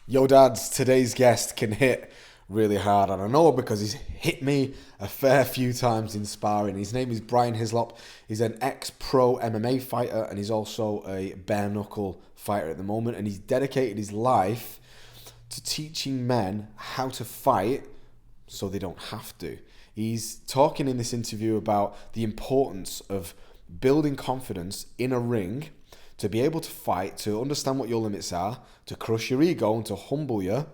Yo, dads, today's guest can hit really hard, and I know because he's hit me a fair few times in sparring. His name is Brian Hyslop. He's an ex-pro MMA fighter, and he's also a bare knuckle fighter at the moment. And he's dedicated his life to teaching men how to fight so they don't have to. He's talking in this interview about the importance of building confidence in a ring to be able to fight, to understand what your limits are, to crush your ego and to humble you,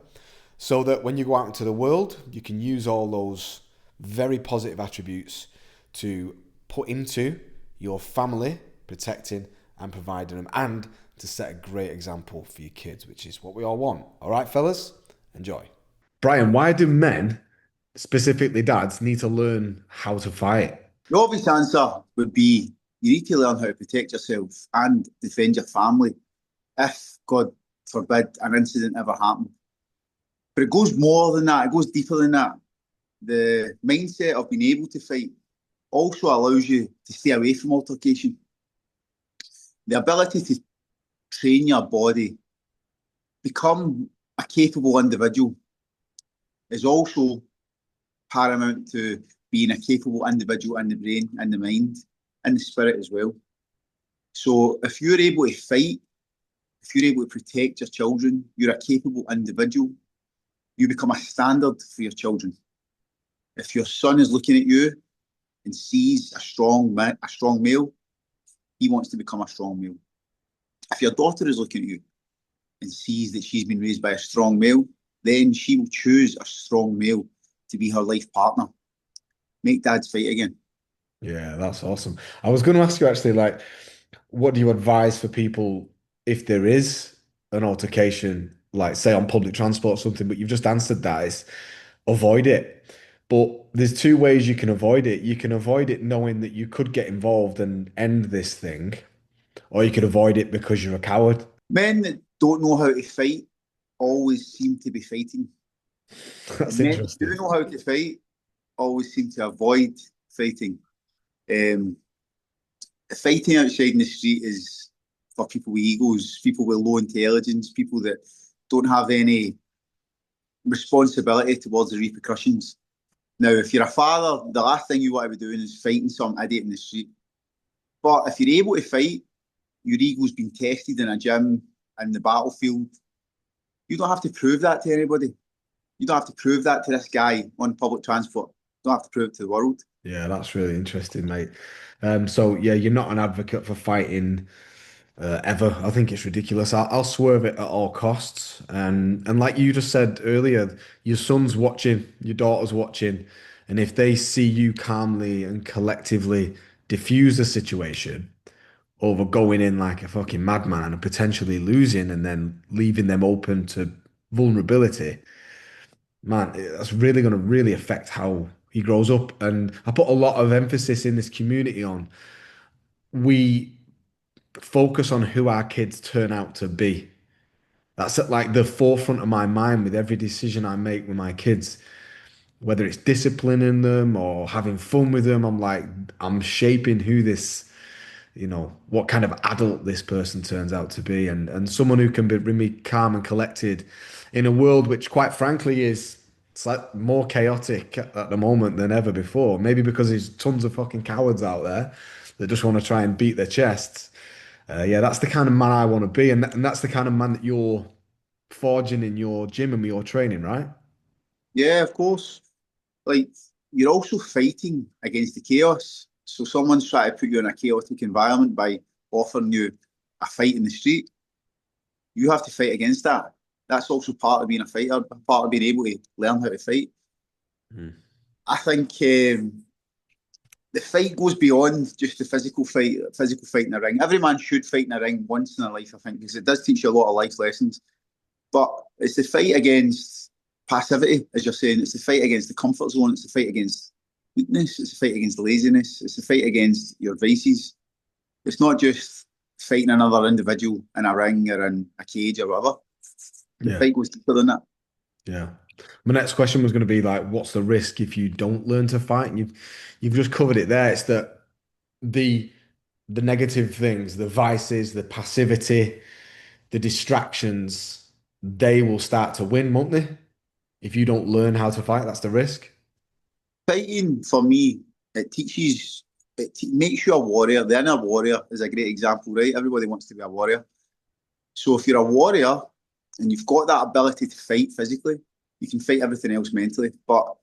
so that when you go out into the world, you can use all those very positive attributes to put into your family, protecting and providing them, and to set a great example for your kids, which is what we all want. All right, fellas, enjoy. Brian, why do men, specifically dads, need to learn how to fight? The obvious answer would be you need to learn how to protect yourself and defend your family if, God forbid, an incident ever happened. But it goes more than that, it goes deeper than that. The mindset of being able to fight also allows you to stay away from altercation. The ability to train your body, become a capable individual, is also paramount to being a capable individual in the brain, in the mind, in the spirit as well. So if you're able to fight, if you're able to protect your children, you're a capable individual. You become a standard for your children. If your son is looking at you and sees a strong male, he wants to become a strong male. If your daughter is looking at you and sees that she's been raised by a strong male, then she will choose a strong male to be her life partner. Make dads fight again. Yeah, that's awesome. I was going to ask you actually, like, what do you advise for people if there is an altercation, like say on public transport or something, but you've just answered that, is avoid it. But there's two ways you can avoid it. You can avoid it knowing that you could get involved and end this thing, or you could avoid it because you're a coward. Men that don't know how to fight always seem to be fighting. That's And men that do interesting. know how to fight always seem to avoid fighting. Um, Fighting outside in the street is for people with egos, people with low intelligence, people that don't have any responsibility towards the repercussions. Now, if you're a father, the last thing you want to be doing is fighting some idiot in the street. But if you're able to fight, your ego's been tested in a gym, in the battlefield, you don't have to prove that to anybody. You don't have to prove that to this guy on public transport. You don't have to prove it to the world. Yeah, that's really interesting, mate. So yeah, you're not an advocate for fighting ever. I think it's ridiculous. I'll swerve it at all costs. And like you just said earlier, your son's watching, your daughter's watching, and if they see you calmly and collectively diffuse the situation over going in like a fucking madman and potentially losing and then leaving them open to vulnerability, man, that's really going to really affect how he grows up. And I put a lot of emphasis in this community on we focus on who our kids turn out to be. That's at like the forefront of my mind with every decision I make with my kids, whether it's disciplining them or having fun with them. I'm like, I'm shaping who this, what kind of adult this person turns out to be, and someone who can be really calm and collected in a world which, quite frankly, is it's like more chaotic at the moment than ever before. Maybe because there's tons of fucking cowards out there that just want to try and beat their chests. Yeah, that's the kind of man I want to be, and that's the kind of man that you're forging in your gym and with your training, right? Yeah, of course. Like, you're also fighting against the chaos. So someone's trying to put you in a chaotic environment by offering you a fight in the street. You have to fight against that. That's also part of being a fighter, part of being able to learn how to fight. Mm. I think the fight goes beyond just the physical fight in the ring. Every man should fight in the ring once in their life, I think, because it does teach you a lot of life lessons. But it's the fight against passivity, as you're saying. It's the fight against the comfort zone. It's the fight against weakness. It's the fight against laziness. It's the fight against your vices. It's not just fighting another individual in a ring or in a cage or whatever. The Yeah, fight goes deeper than that. yeah. My next question was going to be like, what's the risk if you don't learn to fight? And you've just covered it there. It's that the the negative things, the vices, the passivity, the distractions. they will start to win, won't they? If you don't learn how to fight, that's the risk. Fighting for me, it teaches, makes you a warrior. The inner warrior is a great example, right? Everybody wants to be a warrior. So if you're a warrior and you've got that ability to fight physically, you can fight everything else mentally. But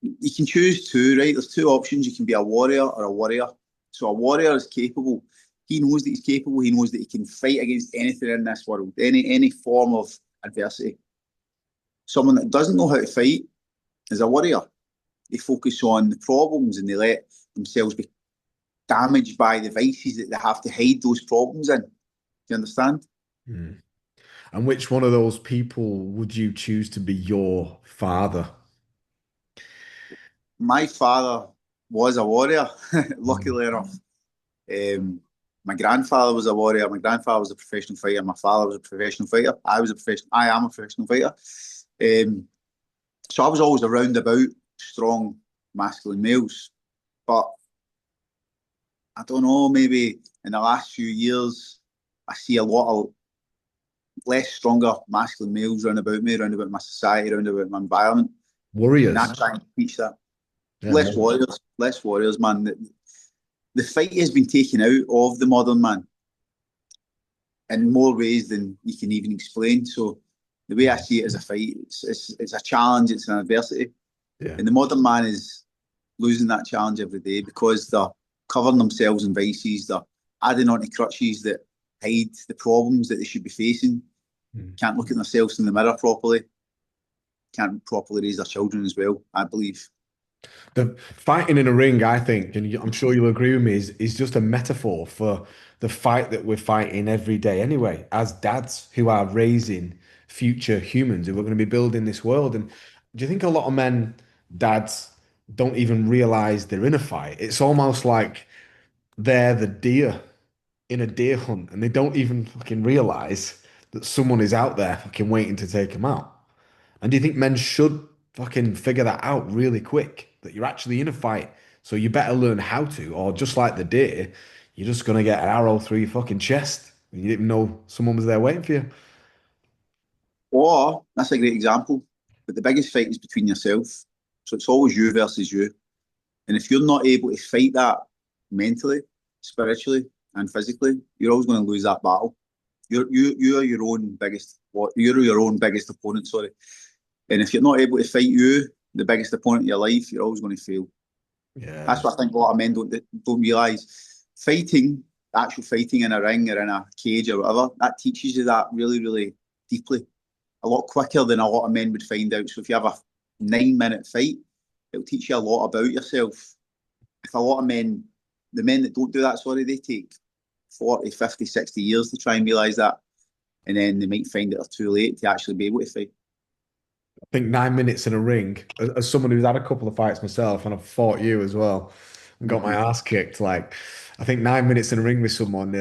you can choose two, right? There's two options. You can be a warrior or a warrior. So a warrior is capable. He knows that he's capable. He knows that he can fight against anything in this world, any form of adversity. Someone that doesn't know how to fight is a warrior. They focus on the problems and they let themselves be damaged by the vices that they have to hide those problems in. Do you understand? Hmm. And which one of those people would you choose to be your father? My father was a warrior, Mm. luckily enough. Um, my grandfather was a warrior. My grandfather was a professional fighter. My father was a professional fighter. I am a professional fighter. Um, so I was always around about strong masculine males. But I don't know, maybe in the last few years, I see a lot of less stronger masculine males around about me, around about my society, around about my environment. And I'm Warriors. trying to teach that. Yeah, more. Less warriors, man. The fight has been taken out of the modern man in more ways than you can even explain. So the way I see it as a fight, it's a challenge, it's an adversity. Yeah. And the modern man is losing that challenge every day because they're covering themselves in vices, they're adding on to crutches that hide the problems that they should be facing, Mm. can't look at themselves in the mirror properly, can't properly raise their children as well, I believe. The fighting in a ring, I think, and I'm sure you'll agree with me, is just a metaphor for the fight that we're fighting every day anyway, as dads who are raising future humans who are going to be building this world. And do you think a lot of men, dads, don't even realize they're in a fight? It's almost like they're the deer in a deer hunt and they don't even fucking realize that someone is out there fucking waiting to take them out. And do you think men should fucking figure that out really quick? That you're actually in a fight, so you better learn how to, or just like the deer, you're just gonna get an arrow through your fucking chest. And you didn't even know someone was there waiting for you. Or, that's a great example, but the biggest fight is between yourself. So it's always you versus you. And if you're not able to fight that mentally, spiritually, and physically, you're always going to lose that battle. You are your own biggest you're your own biggest opponent, sorry. And if you're not able to fight you, the biggest opponent in your life, you're always going to fail. That's Yeah. what I think a lot of men don't realise. Fighting, actual fighting in a ring or in a cage or whatever, that teaches you that really, really deeply, a lot quicker than a lot of men would find out. So if you have a 9 minute fight, it'll teach you a lot about yourself. If a lot of men, the men that don't do that, sorry, they take 40, 50, 60 years to try and realise that. And then they might find it are too late to actually be able to fight. I think 9 minutes in a ring, as someone who's had a couple of fights myself, and I've fought you as well, and got my Mm-hmm. ass kicked. Like, I think 9 minutes in a ring with someone,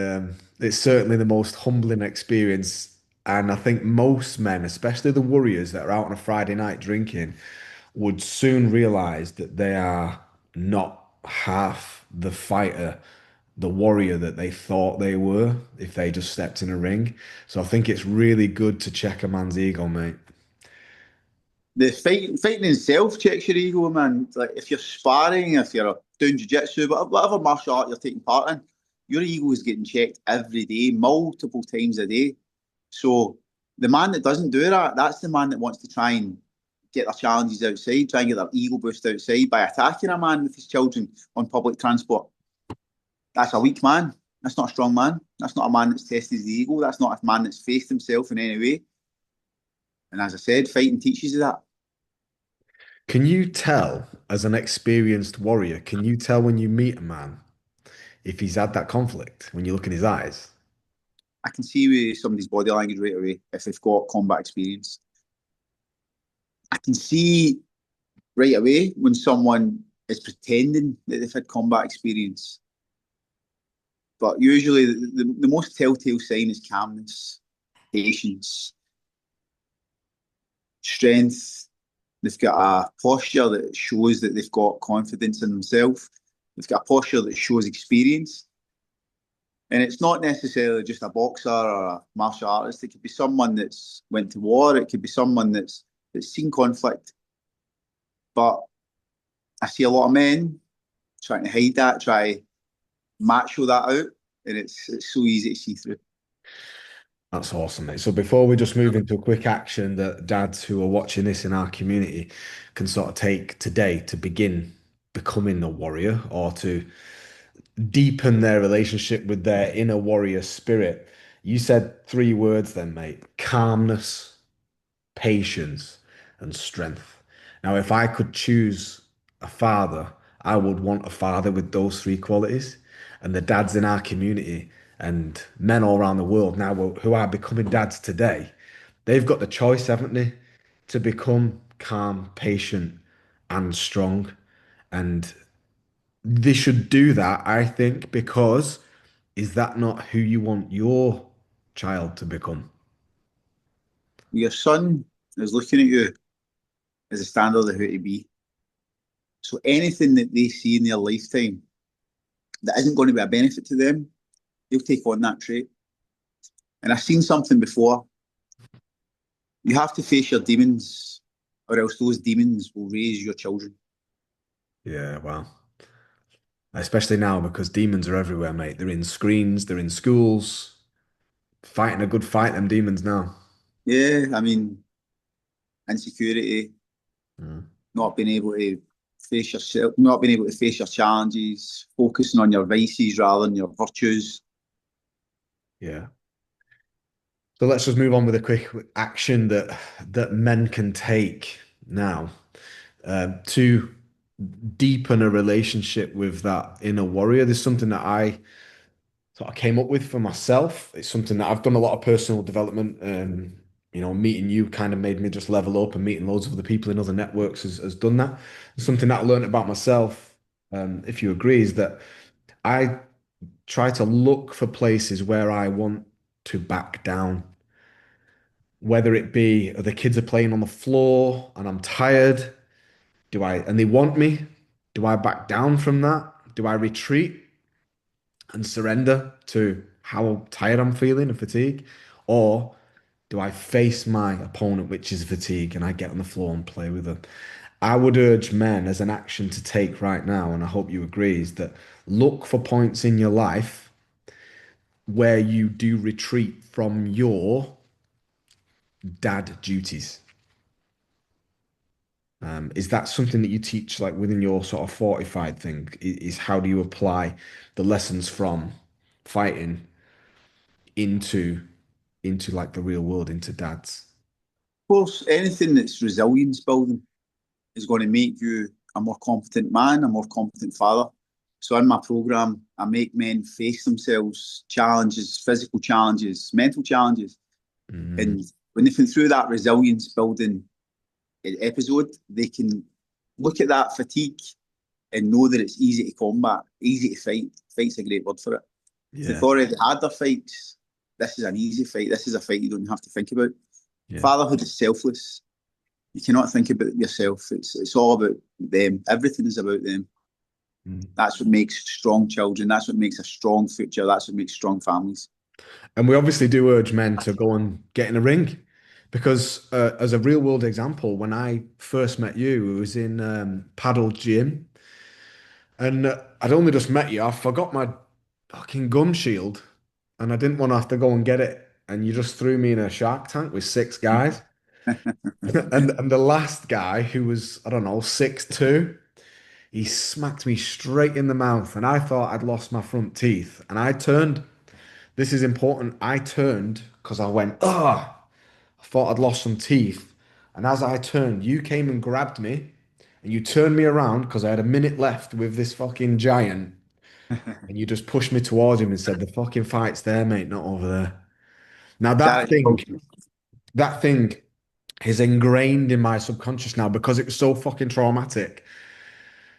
it's certainly the most humbling experience. And I think most men, especially the warriors that are out on a Friday night drinking, would soon realize that they are not half the fighter, the warrior that they thought they were if they just stepped in a ring. So I think it's really good to check a man's ego, mate. The fighting itself checks your ego, man. Like if you're sparring, if you're doing jiu-jitsu, whatever martial art you're taking part in, your ego is getting checked every day, multiple times a day. So the man that doesn't do that, that's the man that wants to try and get their challenges outside, try and get their ego boost outside by attacking a man with his children on public transport. That's a weak man. That's not a strong man. That's not a man that's tested his ego. That's not a man that's faced himself in any way. And as I said, fighting teaches you that. Can you tell, as an experienced warrior, can you tell when you meet a man if he's had that conflict when you look in his eyes? I can see with somebody's body language right away if they've got combat experience. I can see right away when someone is pretending that they've had combat experience. But usually, the most telltale sign is calmness, patience, strength. They've got a posture that shows that they've got confidence in themselves. They've got a posture that shows experience. And it's not necessarily just a boxer or a martial artist. It could be someone that's went to war. It could be someone that's seen conflict. But I see a lot of men trying to hide that, try macho that out, and it's so easy to see through. That's awesome, mate. So before we just move into a quick action that dads who are watching this in our community can sort of take today to begin becoming a warrior or to deepen their relationship with their inner warrior spirit, you said three words then, mate: calmness, patience, and strength. Now, if I could choose a father, I would want a father with those three qualities. And the dads in our community and men all around the world now who are becoming dads today, they've got the choice, haven't they, to become calm, patient, and strong. And they should do that, I think, because is that not who you want your child to become? Your son is looking at you as a standard of who to be. So anything that they see in their lifetime that isn't going to be a benefit to them, they'll take on that trait. And I've seen something before. You have to face your demons, or else those demons will raise your children. Yeah, well, especially now because demons are everywhere, mate. They're in screens, they're in schools, fighting a good fight, them demons now. Yeah, I mean, insecurity, Mm. not being able to face yourself, not being able to face your challenges, focusing on your vices rather than your virtues. Yeah. So let's just move on with a quick action that men can take now to deepen a relationship with that inner warrior. There's something that I sort of came up with for myself. It's something that I've done a lot of personal development. Meeting you kind of made me just level up, and meeting loads of other people in other networks has done that. Something that I learned about myself, if you agree, is that I try to look for places where I want to back down, whether it be the kids are playing on the floor and I'm tired. And they want me? Do I back down from that? Do I retreat and surrender to how tired I'm feeling and fatigue? Or do I face my opponent, which is fatigue, and I get on the floor and play with them? I would urge men as an action to take right now, and I hope you agree, is that look for points in your life where you do retreat from your dad duties. Is that something that you teach like within your sort of fortified thing? Is how do you apply the lessons from fighting into like the real world, into dads? Of course, anything that's resilience building is going to make you a more competent man, a more competent father. So in my program, I make men face themselves, challenges, physical challenges, mental challenges. Mm, And when they've been through that resilience building episode, they can look at that fatigue and know that it's easy to combat, easy to fight. Fight's a great word for it. If they've yeah, already had their fights, this is an easy fight. This is a fight you don't have to think about. yeah. Fatherhood is selfless. You cannot think about yourself. It's all about them. Everything is about them. Mm. That's what makes strong children. That's what makes a strong future. That's what makes strong families. And we obviously do urge men to go and get in a ring because, as a real world example, when I first met you, it was in Paddle Gym, and I'd only just met you. I forgot my fucking gum shield, and I didn't want to have to go and get it. And you just threw me in a shark tank with six guys. And the last guy, who was, I don't know, 6'2", he smacked me straight in the mouth, and I thought I'd lost my front teeth. And I turned, this is important, I turned because I went, oh, I thought I'd lost some teeth. And as I turned, you came and grabbed me, and you turned me around because I had a minute left with this fucking giant. And you just pushed me towards him and said, the fucking fight's there, mate, not over there. Now Character building. that thing is ingrained in my subconscious now because it was so fucking traumatic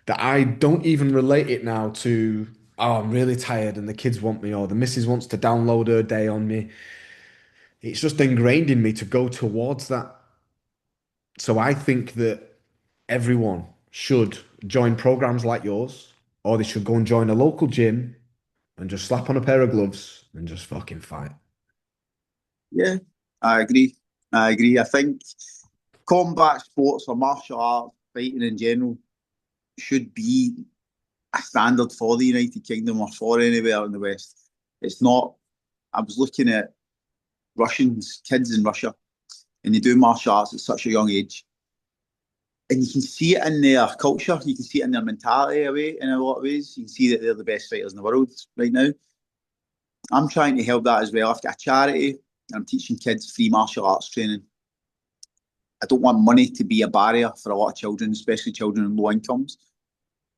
that I don't even relate it now to, oh, I'm really tired and the kids want me, or the missus wants to download her day on me. It's just ingrained in me to go towards that. So I think that everyone should join programs like yours, or they should go and join a local gym and just slap on a pair of gloves and just fucking fight. Yeah, I agree. I agree. I think combat sports or martial arts, fighting in general, should be a standard for the United Kingdom or for anywhere in the West. It's not. I was looking at Russians, kids in Russia, and they do martial arts at such a young age. And you can see it in their culture, you can see it in their mentality away in a lot of ways. You can see that they're the best fighters in the world right now. I'm trying to help that as well. I've got a charity and I'm teaching kids free martial arts training. I don't want money to be a barrier for a lot of children, especially children on low incomes.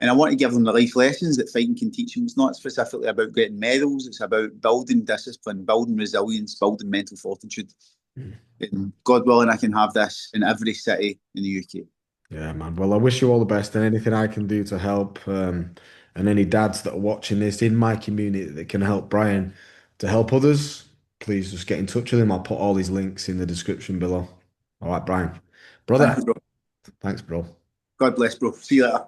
And I want to give them the life lessons that fighting can teach them. It's not specifically about getting medals, it's about building discipline, building resilience, building mental fortitude. And God willing, I can have this in every city in the UK. Yeah, man. Well, I wish you all the best and anything I can do to help, and any dads that are watching this in my community that can help Brian to help others, please just get in touch with him. I'll put all his links in the description below. All right, Brian. Thank Brother, you, bro. thanks, bro. God bless, bro. See you later.